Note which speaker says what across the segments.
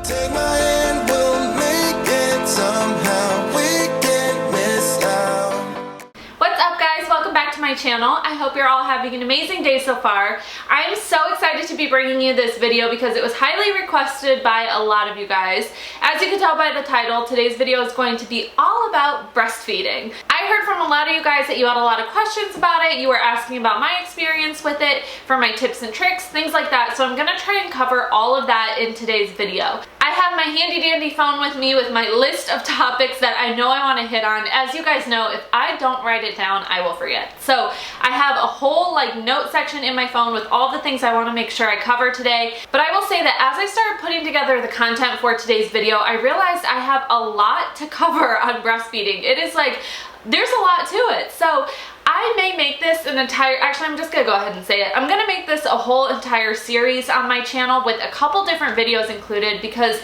Speaker 1: Take my hand, we'll make it somehow. We can't miss out.
Speaker 2: What's up, guys? Welcome back to my channel. I hope you're all having an amazing day so far. I'm so excited to be bringing you this video because it was highly requested by a lot of you guys. As you can tell by the title, today's video is going to be all about breastfeeding. I heard from a lot of you guys that you had a lot of questions about it. You were asking about my experience with it, for my tips and tricks, things like that. So I'm gonna try and cover all of that in today's video. I have my handy dandy phone with me with my list of topics that I know I want to hit on. As you guys know, if I don't write it down, I will forget. So I have a whole note section in my phone with all the things I want to make sure I cover today. But I will say that as I started putting together the content for today's video, I realized I have a lot to cover on breastfeeding. It is there's a lot to it. So I may make this actually I'm just gonna go ahead and say it. I'm gonna make this a whole entire series on my channel with a couple different videos included because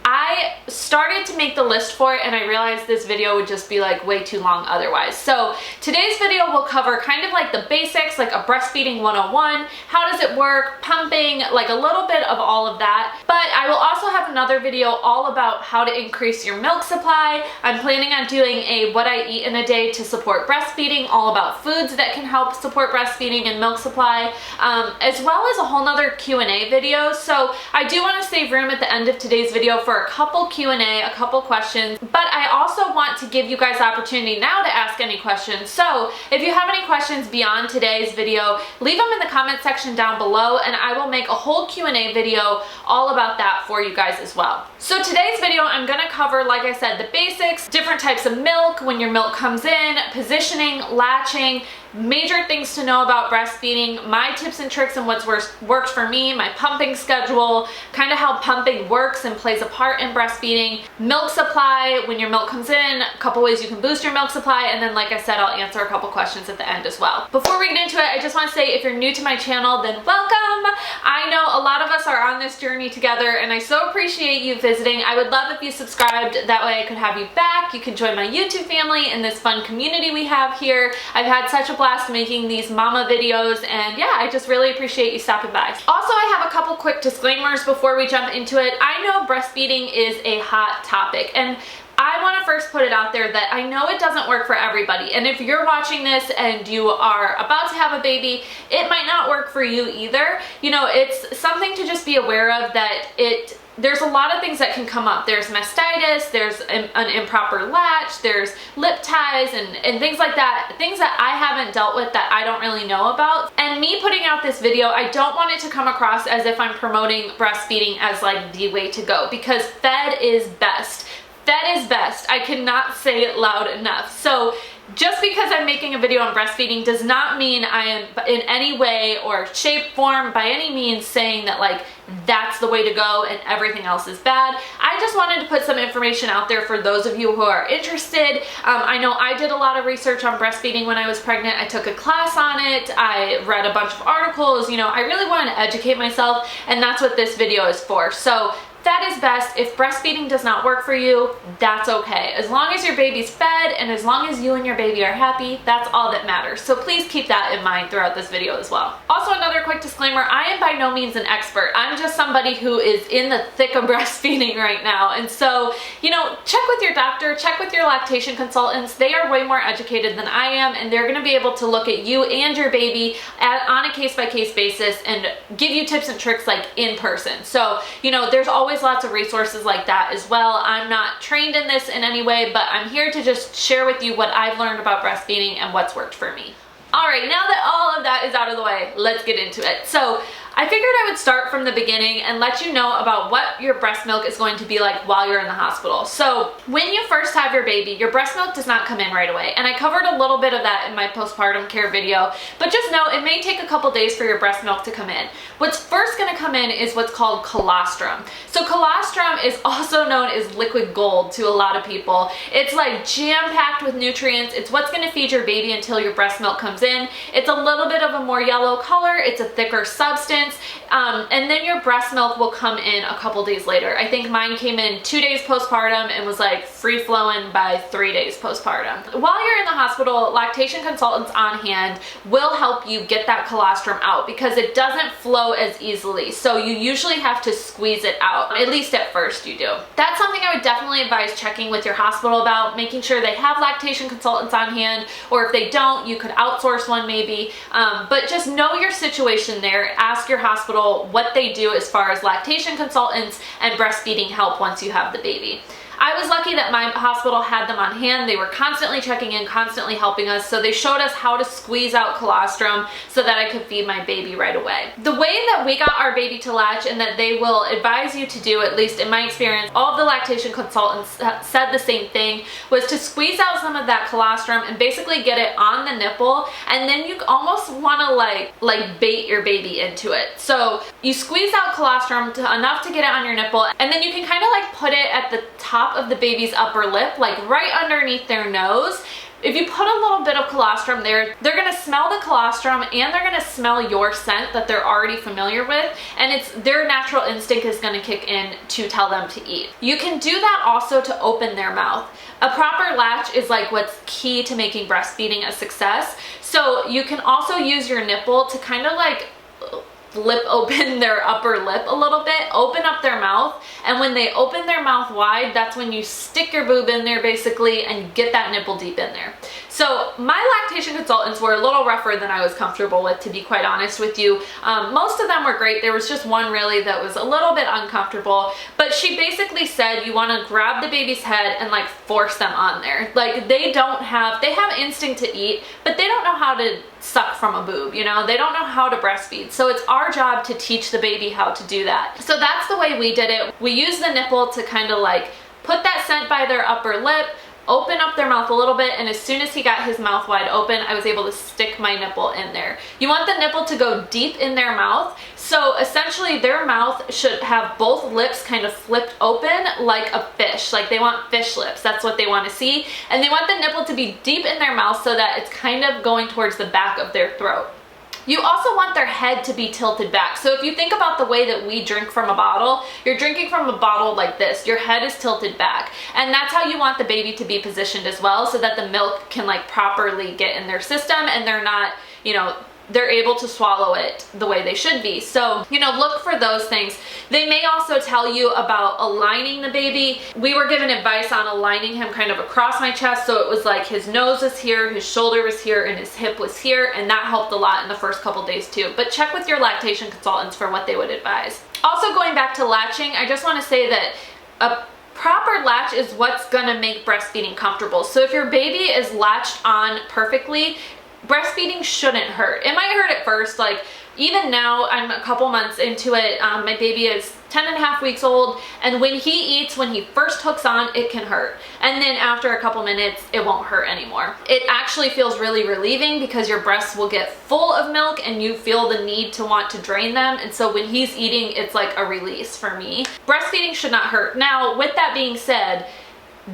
Speaker 2: I started to make the list for it and I realized this video would just be way too long otherwise. So today's video will cover kind of the basics, like a breastfeeding 101, how does it work, pumping, a little bit of all of that. But I will also have another video all about how to increase your milk supply. I'm planning on doing a what I eat in a day to support breastfeeding, all about foods that can help support breastfeeding and milk supply, as well as a whole nother Q&A video. So I do want to save room at the end of today's video for a couple Q&A, a couple questions, but I also want to give you guys the opportunity now to ask any questions. So if you have any questions beyond today's video, leave them in the comment section down below and I will make a whole Q&A video all about that for you guys as well. So today's video, I'm going to cover, like I said, the basics, different types of milk, when your milk comes in, positioning, latching, major things to know about breastfeeding, my tips and tricks and what's worked for me, my pumping schedule, kind of how pumping works and plays a part in breastfeeding, milk supply, when your milk comes in, a couple ways you can boost your milk supply, and then like I said, I'll answer a couple questions at the end as well. Before we get into it, I just want to say if you're new to my channel, then welcome! I know a lot of us are on this journey together and I so appreciate you visiting. I would love if you subscribed, that way I could have you back. You can join my YouTube family in this fun community we have here. I've had such a blast making these mama videos and yeah, I just really appreciate you stopping by. Also, I have a couple quick disclaimers before we jump into it. I know breastfeeding is a hot topic and I want to first put it out there that I know it doesn't work for everybody, and if you're watching this and you are about to have a baby, it might not work for you either. You know, it's something to just be aware of that there's a lot of things that can come up. There's mastitis, there's an improper latch, there's lip ties and things like that, things that I haven't dealt with that I don't really know about. And me putting out this video, I don't want it to come across as if I'm promoting breastfeeding as the way to go, because fed is best. Fed is best. I cannot say it loud enough. So just because I'm making a video on breastfeeding does not mean I am in any way or shape, form, by any means saying that that's the way to go and everything else is bad. I just wanted to put some information out there for those of you who are interested. I know I did a lot of research on breastfeeding when I was pregnant. I took a class on it. I read a bunch of articles. I really wanted to educate myself, and that's what this video is for. So that is best. If breastfeeding does not work for you, that's okay. As long as your baby's fed and as long as you and your baby are happy, that's all that matters. So please keep that in mind throughout this video as well. Also, another quick disclaimer, I am by no means an expert. I'm just somebody who is in the thick of breastfeeding right now. And so, check with your doctor, check with your lactation consultants. They are way more educated than I am, and they're gonna be able to look at you and your baby on a case-by-case basis and give you tips and tricks in person. So, there's always lots of resources like that as well. I'm not trained in this in any way, but I'm here to just share with you what I've learned about breastfeeding and what's worked for me. Alright, now that all of that is out of the way, let's get into it. So I figured I would start from the beginning and let you know about what your breast milk is going to be like while you're in the hospital. So when you first have your baby, your breast milk does not come in right away. And I covered a little bit of that in my postpartum care video, but just know it may take a couple days for your breast milk to come in. What's first gonna come in is what's called colostrum. So colostrum is also known as liquid gold to a lot of people. It's jam-packed with nutrients. It's what's gonna feed your baby until your breast milk comes in. It's a little bit of a more yellow color. It's a thicker substance. experience. And then your breast milk will come in a couple days later. I think mine came in 2 days postpartum and was like free flowing by 3 days postpartum. While you're in the hospital, lactation consultants on hand will help you get that colostrum out because it doesn't flow as easily. So you usually have to squeeze it out, at least at first you do. That's something I would definitely advise checking with your hospital about, making sure they have lactation consultants on hand, or if they don't, you could outsource one maybe. But just know your situation there. Ask your hospital what they do as far as lactation consultants and breastfeeding help once you have the baby. I was lucky that my hospital had them on hand. They were constantly checking in, constantly helping us. So they showed us how to squeeze out colostrum so that I could feed my baby right away. The way that we got our baby to latch and that they will advise you to do, at least in my experience, all of the lactation consultants said the same thing, was to squeeze out some of that colostrum and basically get it on the nipple. And then you almost want to like bait your baby into it. So you squeeze out colostrum enough to get it on your nipple, and then you can kind of like put it at the top of the baby's upper lip, like right underneath their nose. If you put a little bit of colostrum there, they're gonna smell the colostrum and they're gonna smell your scent that they're already familiar with, and it's their natural instinct is gonna kick in to tell them to eat. You can do that also to open their mouth. A proper latch is like what's key to making breastfeeding a success. So you can also use your nipple to kind of like flip open their upper lip a little bit, open up their mouth, and when they open their mouth wide, that's when you stick your boob in there basically and get that nipple deep in there. So my lactation consultants were a little rougher than I was comfortable with, to be quite honest with you. Most of them were great. There was just one really that was a little bit uncomfortable, but she basically said you want to grab the baby's head and like force them on there. Like they have instinct to eat, but they don't know how to suck from a boob, you know? They don't know how to breastfeed. So it's our job to teach the baby how to do that. So that's the way we did it. We used the nipple to kind of like put that scent by their upper lip, open up their mouth a little bit, and as soon as he got his mouth wide open, I was able to stick my nipple in there. You want the nipple to go deep in their mouth, so essentially their mouth should have both lips kind of flipped open like a fish, like they want fish lips. That's what they want to see, and they want the nipple to be deep in their mouth so that it's kind of going towards the back of their throat. You also want their head to be tilted back. So if you think about the way that we drink from a bottle, you're drinking from a bottle like this. Your head is tilted back. And that's how you want the baby to be positioned as well, so that the milk can like properly get in their system and they're not, you know, they're able to swallow it the way they should be. So, you know, look for those things. They may also tell you about aligning the baby. We were given advice on aligning him kind of across my chest, so it was like his nose was here, his shoulder was here, and his hip was here, and that helped a lot in the first couple days too. But check with your lactation consultants for what they would advise. Also, going back to latching, I just want to say that a proper latch is what's gonna make breastfeeding comfortable. So if your baby is latched on perfectly, breastfeeding shouldn't hurt. It might hurt at first, like even now I'm a couple months into it. My baby is 10.5 weeks old, and when he eats, when he first hooks on, it can hurt. And then after a couple minutes, it won't hurt anymore. It actually feels really relieving because your breasts will get full of milk and you feel the need to want to drain them. And so when he's eating, it's like a release for me. Breastfeeding should not hurt. Now, with that being said,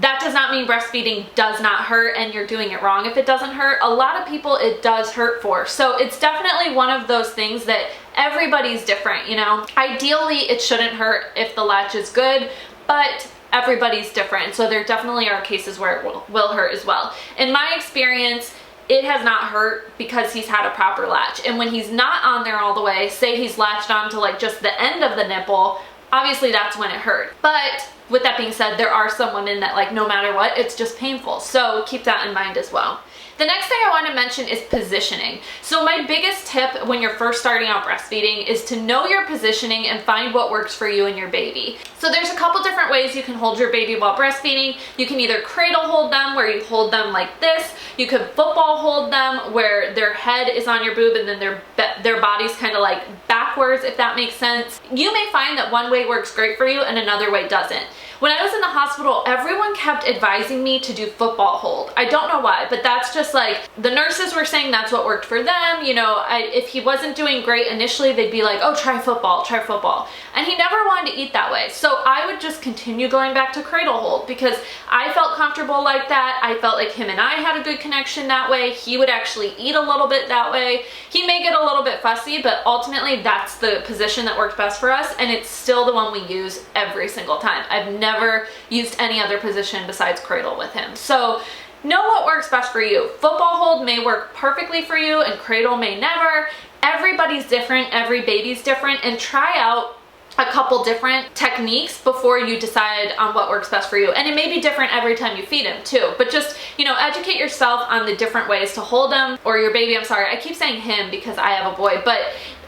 Speaker 2: that does not mean breastfeeding does not hurt and you're doing it wrong if it doesn't hurt. A lot of people it does hurt for. So it's definitely one of those things that everybody's different, you know. Ideally, it shouldn't hurt if the latch is good, but everybody's different. So there definitely are cases where it will hurt as well. In my experience, it has not hurt because he's had a proper latch. And when he's not on there all the way, say he's latched on to like just the end of the nipple, obviously that's when it hurt. But with that being said, there are some women that like no matter what, it's just painful. So keep that in mind as well. The next thing I want to mention is positioning. So my biggest tip when you're first starting out breastfeeding is to know your positioning and find what works for you and your baby. So there's a couple different ways you can hold your baby while breastfeeding. You can either cradle hold them, where you hold them like this. You could football hold them, where their head is on your boob and then their body's kind of like backwards, if that makes sense. You may find that one way works great for you and another way doesn't. When I was in the hospital, everyone kept advising me to do football hold. I don't know why, but that's just like, the nurses were saying that's what worked for them. You know, if he wasn't doing great initially, they'd be like, oh, try football, try football. And he never wanted to eat that way. So I would just continue going back to cradle hold because I felt comfortable like that. I felt like him and I had a good connection that way. He would actually eat a little bit that way. He may get a little bit fussy, but ultimately that's that's the position that worked best for us, and it's still the one we use every single time. I've never used any other position besides cradle with him. So know what works best for you. Football hold may work perfectly for you and cradle may never. Everybody's different, every baby's different, and try out a couple different techniques before you decide on what works best for you. And it may be different every time you feed him too, but just, you know, educate yourself on the different ways to hold him, or your baby, I'm sorry, I keep saying him because I have a boy, but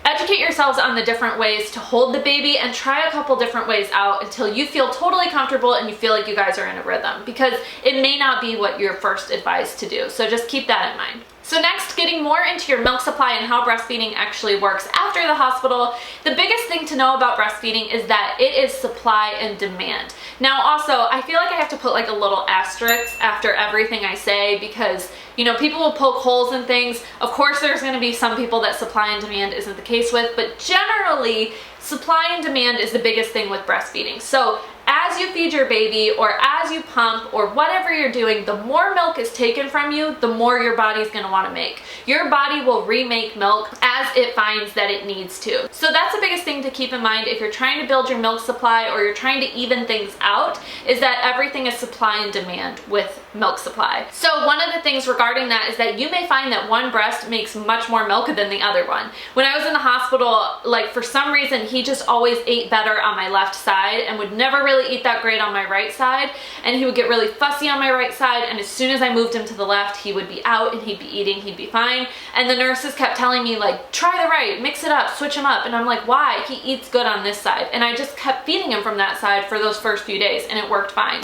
Speaker 2: educate yourselves on the different ways to hold the baby and try a couple different ways out until you feel totally comfortable and you feel like you guys are in a rhythm, because it may not be what you're first advised to do. So just keep that in mind. So next, getting more into your milk supply and how breastfeeding actually works after the hospital. The biggest thing to know about breastfeeding is that it is supply and demand. Now also, I feel like I have to put like a little asterisk after everything I say, because you know, people will poke holes in things. Of course, there's going to be some people that supply and demand isn't the case with, but generally, supply and demand is the biggest thing with breastfeeding. So as you feed your baby or as you pump or whatever you're doing, the more milk is taken from you, the more your body's going to want to make. Your body will remake milk as it finds that it needs to. So that's the biggest thing to keep in mind if you're trying to build your milk supply or you're trying to even things out, is that everything is supply and demand with milk supply. So one of the things regarding that is that you may find that one breast makes much more milk than the other one. When I was in the hospital, like for some reason, he just always ate better on my left side and would never really eat that great on my right side, and he would get really fussy on my right side, and as soon as I moved him to the left, he would be out and he'd be eating, he'd be fine. And the nurses kept telling me like, try the right, mix it up, switch him up, and I'm like, why? He eats good on this side. And I just kept feeding him from that side for those first few days and it worked fine.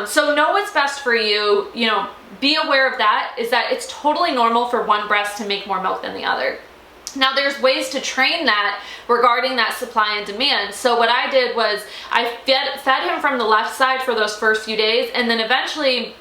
Speaker 2: So know what's best for you, you know, be aware of that, is that it's totally normal for one breast to make more milk than the other. Now there's ways to train that regarding that supply and demand. So what I did was I fed him from the left side for those first few days, and then eventually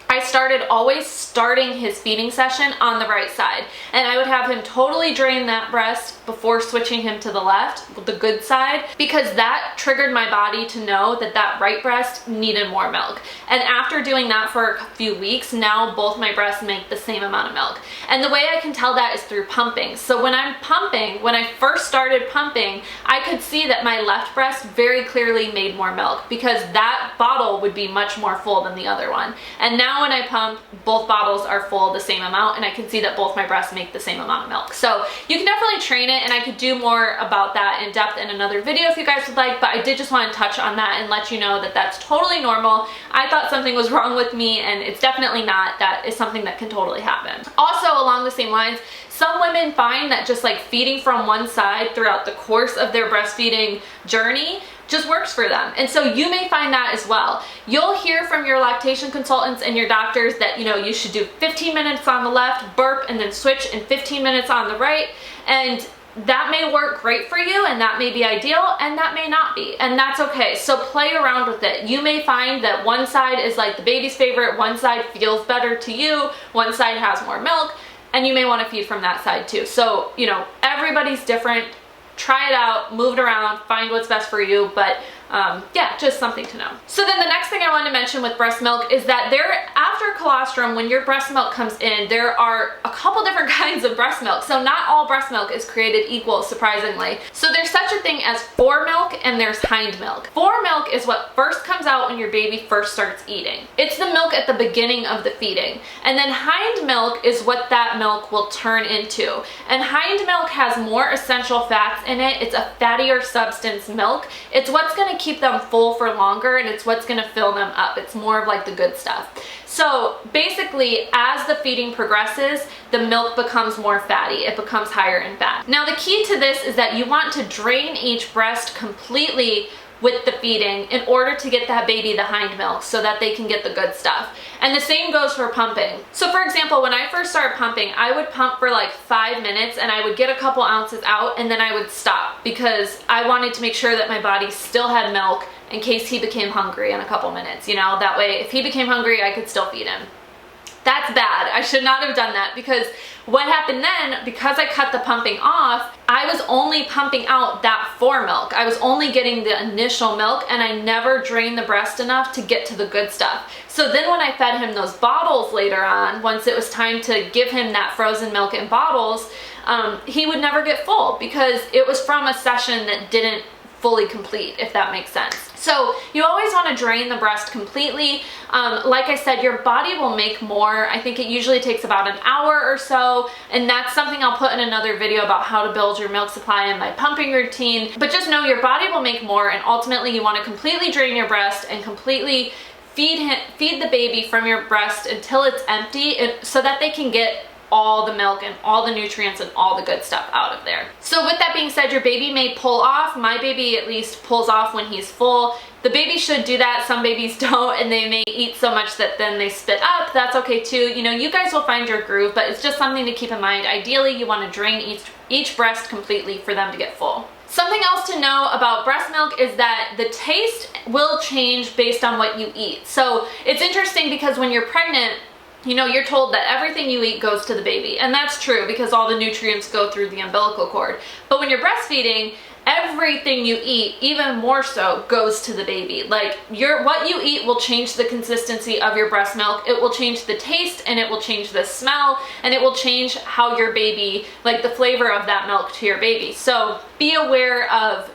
Speaker 2: I started always starting his feeding session on the right side, and I would have him totally drain that breast before switching him to the left, the good side, because that triggered my body to know that that right breast needed more milk. And after doing that for a few weeks, now both my breasts make the same amount of milk. And the way I can tell that is through pumping. So when I'm pumping, when I first started pumping, I could see that my left breast very clearly made more milk because that bottle would be much more full than the other one. And now when I pump, both bottles are full the same amount, and I can see that both my breasts make the same amount of milk. So you can definitely train it, and I could do more about that in depth in another video if you guys would like, but I did just want to touch on that and let you know that that's totally normal. I thought something was wrong with me, and it's definitely not. That is something that can totally happen. Also, along the same lines, some women find that just like feeding from one side throughout the course of their breastfeeding journey just works for them. And so you may find that as well. You'll hear from your lactation consultants and your doctors that, you know, you should do 15 minutes on the left, burp, and then switch, and 15 minutes on the right. And that may work great for you, and that may be ideal, and that may not be, and that's okay. So play around with it. You may find that one side is like the baby's favorite, one side feels better to you, one side has more milk, and you may want to feed from that side too. So, you know, everybody's different. Try it out, move it around, find what's best for you, but yeah, just something to know. So then the next thing I wanted to mention with breast milk is that after colostrum, when your breast milk comes in, there are a couple different kinds of breast milk. So not all breast milk is created equal, surprisingly. So there's such a thing as fore milk and there's hind milk. Fore milk is what first comes out when your baby first starts eating. It's the milk at the beginning of the feeding. And then hind milk is what that milk will turn into. And hind milk has more essential fats in it. It's a fattier substance milk. It's what's going to keep them full for longer, and it's what's going to fill them up. It's more of like the good stuff. So basically, as the feeding progresses, the milk becomes more fatty. It becomes higher in fat. Now the key to this is that you want to drain each breast completely with the feeding in order to get that baby the hind milk so that they can get the good stuff. And the same goes for pumping. So for example, when I first started pumping, I would pump for like 5 minutes and I would get a couple ounces out and then I would stop because I wanted to make sure that my body still had milk in case he became hungry in a couple minutes, you know, that way if he became hungry, I could still feed him. That's bad. I should not have done that because what happened then, because I cut the pumping off, I was only pumping out that fore milk. I was only getting the initial milk and I never drained the breast enough to get to the good stuff. So then when I fed him those bottles later on, once it was time to give him that frozen milk in bottles, he would never get full because it was from a session that didn't fully complete, if that makes sense. So you always want to drain the breast completely. Like I said, your body will make more. I think it usually takes about an hour or so, and that's something I'll put in another video about how to build your milk supply and my pumping routine. But just know your body will make more, and ultimately you want to completely drain your breast and completely feed the baby from your breast until it's empty, so that they can get all the milk and all the nutrients and all the good stuff out of there. So with that being said, your baby may pull off. My baby at least pulls off when he's full. The baby should do that. Some babies don't, and they may eat so much that then they spit up. That's okay too. You know, you guys will find your groove, but it's just something to keep in mind. Ideally, you want to drain each breast completely for them to get full. Something else to know about breast milk is that the taste will change based on what you eat. So it's interesting because when you're pregnant, you know, you're told that everything you eat goes to the baby, and that's true because all the nutrients go through the umbilical cord. But when you're breastfeeding, everything you eat, even more so, goes to the baby. Like, what you eat will change the consistency of your breast milk. It will change the taste, and it will change the smell, and it will change how your baby, like the flavor of that milk to your baby. So be aware of,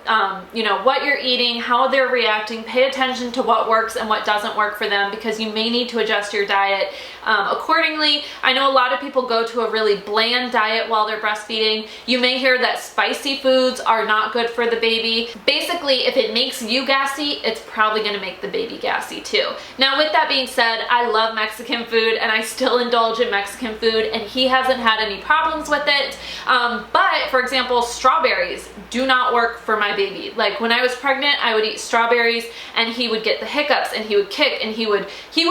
Speaker 2: you know, what you're eating, how they're reacting. Pay attention to what works and what doesn't work for them, because you may need to adjust your diet accordingly. I know a lot of people go to a really bland diet while they're breastfeeding. You may hear that spicy foods are not good for the baby. Basically, if it makes you gassy, it's probably going to make the baby gassy too. Now, with that being said, I love Mexican food and I still indulge in Mexican food, and he hasn't had any problems with it. But for example, strawberries do not work for my baby. Like, when I was pregnant, I would eat strawberries and he would get the hiccups and he would kick, and he would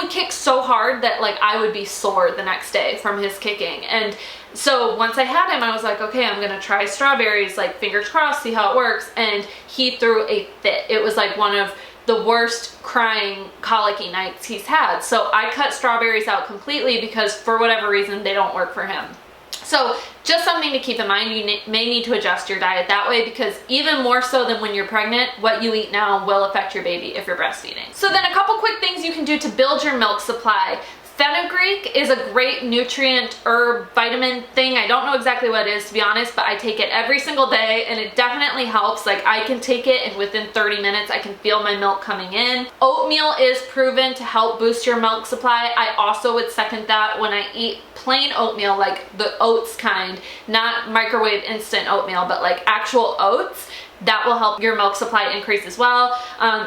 Speaker 2: kick so hard that like I would be sore the next day from his kicking. And so once I had him, I was like, okay, I'm gonna try strawberries, like fingers crossed, see how it works. And he threw a fit. It was like one of the worst crying colicky nights he's had. So I cut strawberries out completely because for whatever reason, they don't work for him. So just something to keep in mind. You may need to adjust your diet that way, because even more so than when you're pregnant, what you eat now will affect your baby if you're breastfeeding. So then a couple quick things you can do to build your milk supply. Fenugreek is a great nutrient herb vitamin thing. I don't know exactly what it is, to be honest, but I take it every single day and it definitely helps. Like, I can take it and within 30 minutes I can feel my milk coming in. Oatmeal is proven to help boost your milk supply. I also would second that when I eat plain oatmeal, like the oats kind, not microwave instant oatmeal, but like actual oats. That will help your milk supply increase as well.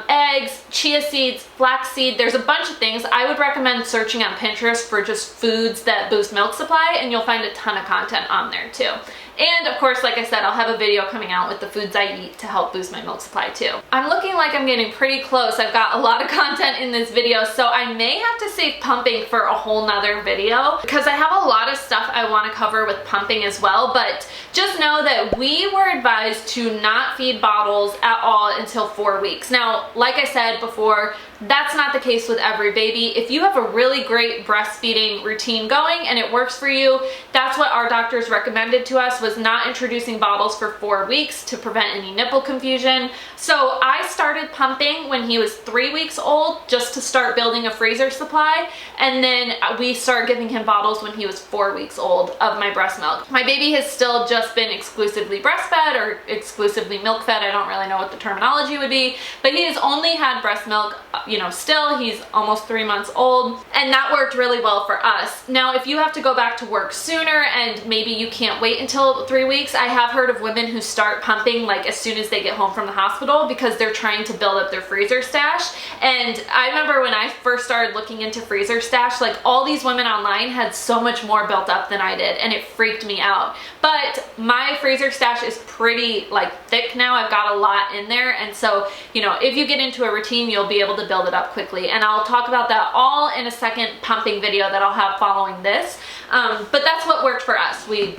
Speaker 2: Eggs, chia seeds, flaxseed, there's a bunch of things. I would recommend searching on Pinterest for just foods that boost milk supply, and you'll find a ton of content on there too. And of course, like I said, I'll have a video coming out with the foods I eat to help boost my milk supply too. I'm looking like I'm getting pretty close. I've got a lot of content in this video, so I may have to save pumping for a whole nother video because I have a lot of stuff I want to cover with pumping as well. But just know that we were advised to not feed bottles at all until 4 weeks. Now, like I said before, that's not the case with every baby. If you have a really great breastfeeding routine going and it works for you, that's what our doctors recommended to us, was not introducing bottles for 4 weeks to prevent any nipple confusion. So I started pumping when he was 3 weeks old, just to start building a freezer supply, and then we started giving him bottles when he was 4 weeks old of my breast milk. My baby has still just been exclusively breastfed or exclusively milk fed. I don't really know what the terminology would be, but he has only had breast milk, you know, still. He's almost 3 months old, and that worked really well for us. Now, if you have to go back to work sooner and maybe you can't wait until 3 weeks, I have heard of women who start pumping like as soon as they get home from the hospital because they're trying to build up their freezer stash. And I remember when I first started looking into freezer stash, like all these women online had so much more built up than I did, and it freaked me out. But my freezer stash is pretty like thick now. I've got a lot in there, and so, you know, if you get into a routine, you'll be able to build it up quickly. And I'll talk about that all in a second pumping video that I'll have following this. But that's what worked for us. We,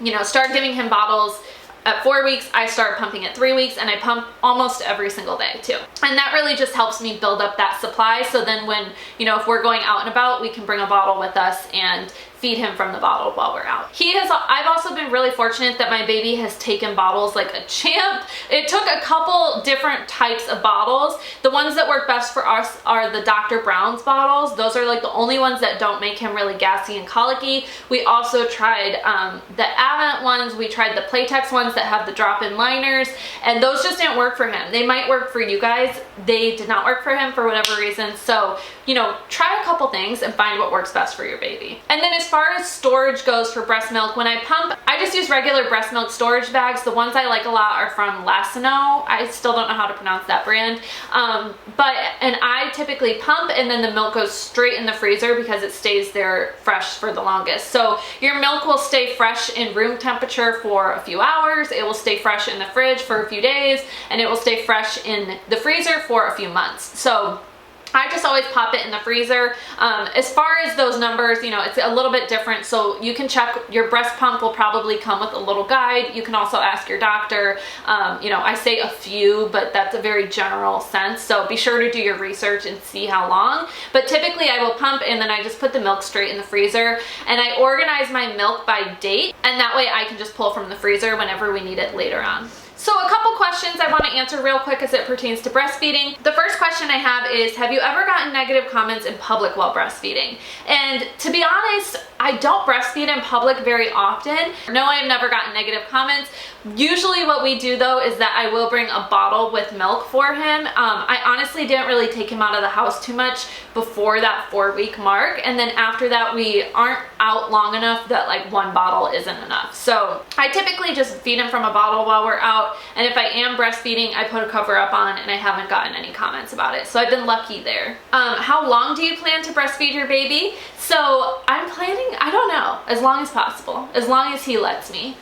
Speaker 2: you know, started giving him bottles at 4 weeks. I started pumping at 3 weeks, and I pump almost every single day too. And that really just helps me build up that supply. So then when, you know, if we're going out and about, we can bring a bottle with us and feed him from the bottle while we're out. I've also been really fortunate that my baby has taken bottles like a champ. It took a couple different types of bottles. The ones that work best for us are the Dr. Brown's bottles. Those are like the only ones that don't make him really gassy and colicky. We also tried the Avant ones. We tried the Playtex ones that have the drop-in liners, and those just didn't work for him. They might work for you guys. They did not work for him for whatever reason. So, you know, try a couple things and find what works best for your baby. And then as far as storage goes for breast milk, when I pump, I just use regular breast milk storage bags. The ones I like a lot are from Lassino. I still don't know how to pronounce that brand. And I typically pump, and then the milk goes straight in the freezer because it stays there fresh for the longest. So your milk will stay fresh in room temperature for a few hours. It will stay fresh in the fridge for a few days, and it will stay fresh in the freezer for a few months. So I just always pop it in the freezer. As far as those numbers, you know, it's a little bit different. So you can check, your breast pump will probably come with a little guide. You can also ask your doctor. You know, I say a few, but that's a very general sense. So be sure to do your research and see how long. But typically I will pump, and then I just put the milk straight in the freezer, and I organize my milk by date. And that way I can just pull from the freezer whenever we need it later on. So a couple questions I want to answer real quick as it pertains to breastfeeding. The first question I have is, have you ever gotten negative comments in public while breastfeeding? And to be honest, I don't breastfeed in public very often. No, I have never gotten negative comments. Usually what we do though is that I will bring a bottle with milk for him. I honestly didn't really take him out of the house too much before that 4-week mark, and then after that we aren't out long enough that like one bottle isn't enough. So I typically just feed him from a bottle while we're out, and if I am breastfeeding, I put a cover up on, and I haven't gotten any comments about it. So I've been lucky there. How long do you plan to breastfeed your baby? So I'm planning, I don't know, as long as possible, as long as he lets me.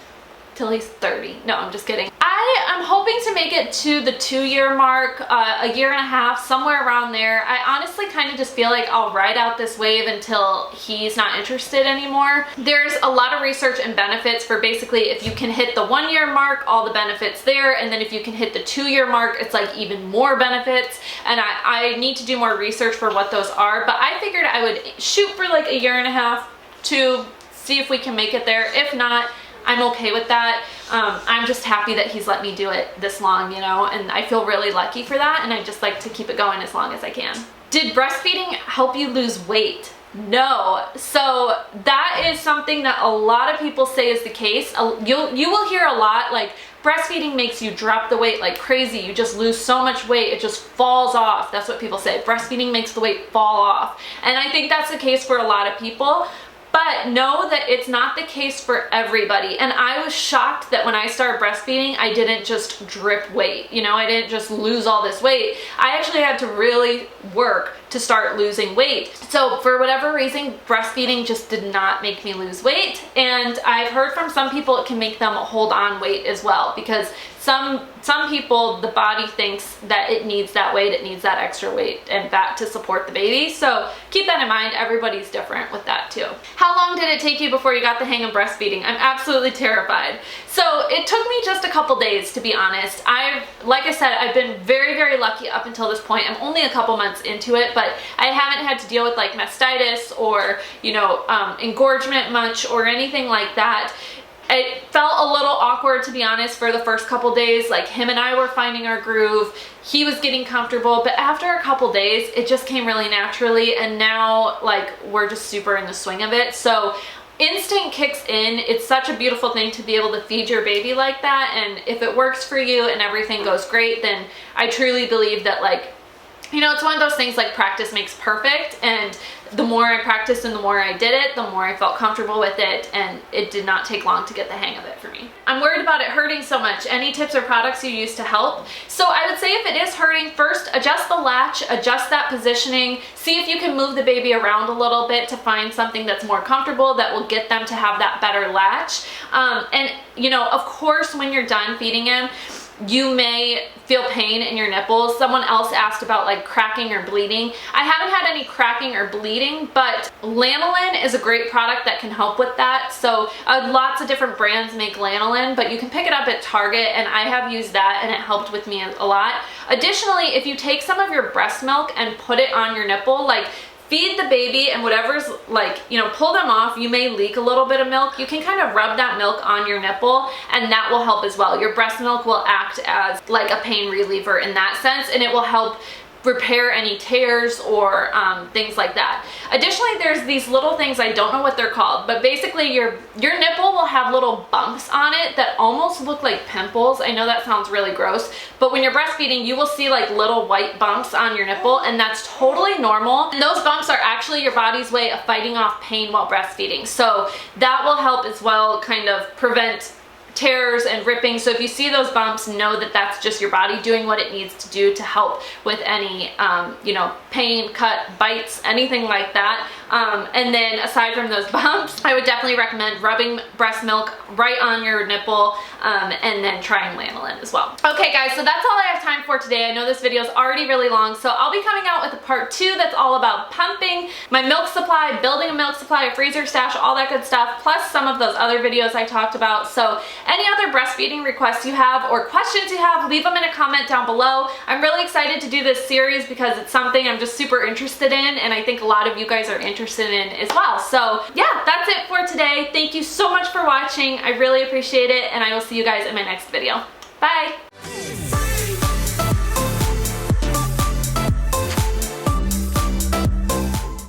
Speaker 2: Till he's 30. No, I'm just kidding. I am hoping to make it to the 2-year mark, a year and a half, somewhere around there. I honestly kind of just feel like I'll ride out this wave until he's not interested anymore. There's a lot of research and benefits for basically if you can hit the 1-year mark, all the benefits there, and then if you can hit the 2-year mark, it's like even more benefits, and I need to do more research for what those are, but I figured I would shoot for like a year and a half to see if we can make it there. If not, I'm okay with that. I'm just happy that he's let me do it this long, you know, and I feel really lucky for that, and I just like to keep it going as long as I can. Did breastfeeding help you lose weight? No. So that is something that a lot of people say is the case. You will hear a lot like, breastfeeding makes you drop the weight like crazy. You just lose so much weight, it just falls off. That's what people say. Breastfeeding makes the weight fall off. And I think that's the case for a lot of people. But know that it's not the case for everybody. And I was shocked that when I started breastfeeding, I didn't just drip weight. You know, I didn't just lose all this weight. I actually had to really work to start losing weight. So for whatever reason, breastfeeding just did not make me lose weight. And I've heard from some people it can make them hold on weight as well, because some people, the body thinks that it needs that weight, it needs that extra weight and fat to support the baby. So keep that in mind. Everybody's different with that too. How long did it take you before you got the hang of breastfeeding? I'm absolutely terrified. So it took me just a couple days, to be honest. Like I said, I've been very, very lucky up until this point. I'm only a couple months into it, but I haven't had to deal with like mastitis or, you know, engorgement much or anything like that. It felt a little awkward, to be honest, for the first couple days. Like, him and I were finding our groove. He was getting comfortable, but after a couple days, it just came really naturally, and now, like, we're just super in the swing of it. So instinct kicks in. It's such a beautiful thing to be able to feed your baby like that, and if it works for you and everything goes great, then I truly believe that, like, you know, it's one of those things like practice makes perfect, and the more I practiced and the more I did it, the more I felt comfortable with it, and it did not take long to get the hang of it for me. I'm worried about it hurting so much. Any tips or products you use to help? So I would say if it is hurting, first adjust the latch, adjust that positioning, see if you can move the baby around a little bit to find something that's more comfortable that will get them to have that better latch. And you know, of course, when you're done feeding him, you may feel pain in your nipples. Someone else asked about like cracking or bleeding. I haven't had any cracking or bleeding, but lanolin is a great product that can help with that. So lots of different brands make lanolin, but you can pick it up at Target, and I have used that and it helped with me a lot. Additionally, if you take some of your breast milk and put it on your nipple, like feed the baby and whatever's like, you know, pull them off. You may leak a little bit of milk. You can kind of rub that milk on your nipple and that will help as well. Your breast milk will act as like a pain reliever in that sense, and it will help repair any tears or things like that. Additionally, there's these little things, I don't know what they're called, but basically your nipple will have little bumps on it that almost look like pimples. I know that sounds really gross, but when you're breastfeeding, you will see like little white bumps on your nipple, and that's totally normal. And those bumps are actually your body's way of fighting off pain while breastfeeding. So that will help as well, kind of prevent tears and ripping. So if you see those bumps, know that that's just your body doing what it needs to do to help with any you know, pain, cut, bites, anything like that. And then aside from those bumps, I would definitely recommend rubbing breast milk right on your nipple, and then trying lanolin as well. Okay guys, so that's all I have time for today. I know this video is already really long, so I'll be coming out with a part 2 that's all about pumping, my milk supply, building a milk supply, a freezer stash, all that good stuff, plus some of those other videos I talked about. So any other breastfeeding requests you have or questions you have, leave them in a comment down below. I'm really excited to do this series because it's something I'm just super interested in, and I think a lot of you guys are interested in as well. So yeah, that's it for today. Thank you so much for watching. I really appreciate it, and I will see you guys in my next video. Bye!